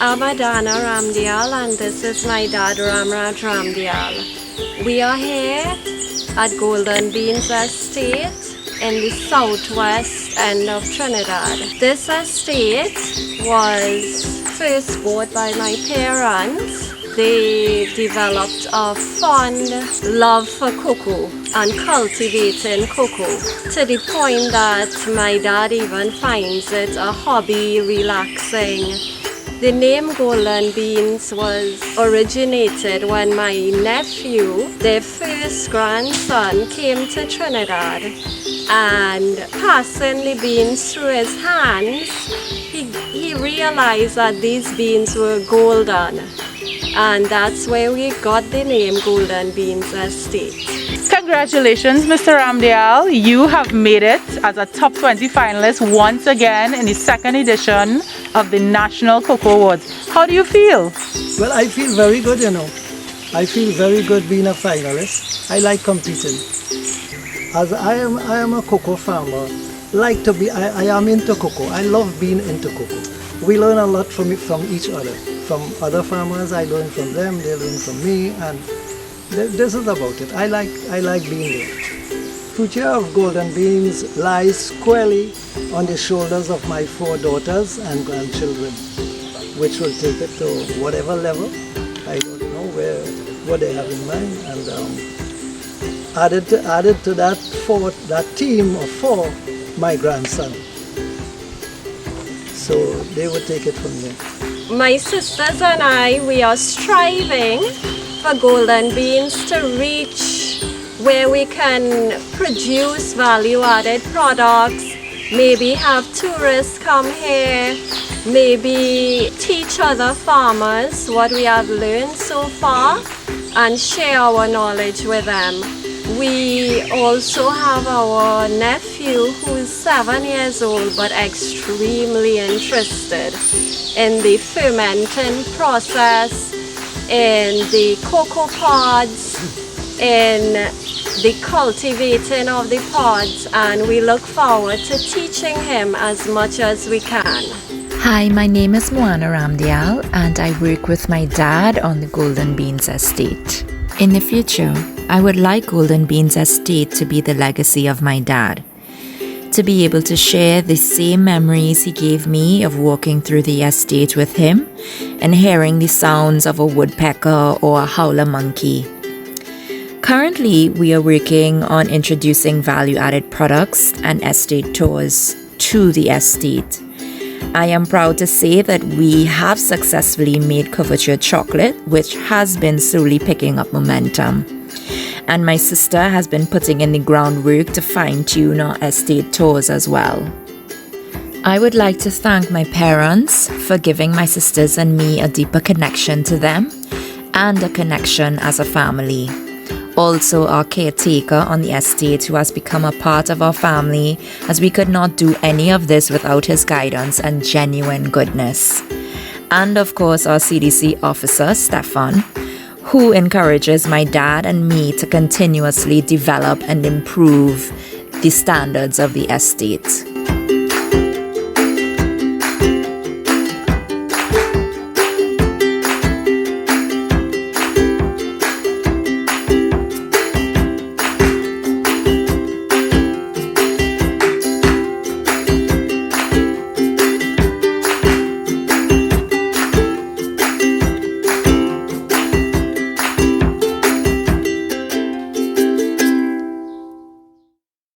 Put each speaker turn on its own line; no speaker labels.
I'm Adana Ramdial, and this is my dad, Ramdial. We are here at Golden Beans Estate in the southwest end of Trinidad. This estate was first bought by my parents. They developed a fond love for cocoa and cultivating cocoa to the point that my dad even finds it a hobby, relaxing. The name Golden Beans was originated when my nephew, their first grandson, came to Trinidad, and passing the beans through his hands, he realized that these beans were golden, and that's where we got the name Golden Beans Estate.
Congratulations, Mr. Ramdial. You have made it as a top 20 finalist once again in the second edition of the National Cocoa Awards. How do you feel?
Well, I feel very good, you know. I feel very good being a finalist. I like competing. As I am a cocoa farmer, I am into cocoa. I love being into cocoa. We learn a lot from each other. From other farmers, I learn from them, they learn from me, and this is about it. I like being there. Future of Golden Beans lies squarely on the shoulders of my 4 daughters and grandchildren, which will take it to whatever level. I don't know what they have in mind. And added to that team of 4, my grandson. So they will take it from there.
My sisters and I, we are striving for Golden Beans to reach where we can produce value-added products, maybe have tourists come here, maybe teach other farmers what we have learned so far and share our knowledge with them. We also have our nephew who is 7 years old but extremely interested in the fermenting process, in the cocoa pods, in the cultivating of the pods, and we look forward to teaching him as much as we can.
Hi, my name is Moana Ramdial, and I work with my dad on the Golden Beans Estate. In the future, I would like Golden Beans Estate to be the legacy of my dad, to be able to share the same memories he gave me of walking through the estate with him and hearing the sounds of a woodpecker or a howler monkey. Currently, we are working on introducing value-added products and estate tours to the estate. I am proud to say that we have successfully made couverture chocolate, which has been slowly picking up momentum. And my sister has been putting in the groundwork to fine-tune our estate tours as well. I would like to thank my parents for giving my sisters and me a deeper connection to them and a connection as a family. Also our caretaker on the estate, who has become a part of our family, as we could not do any of this without his guidance and genuine goodness. And of course our CDC officer, Stefan, who encourages my dad and me to continuously develop and improve the standards of the estate.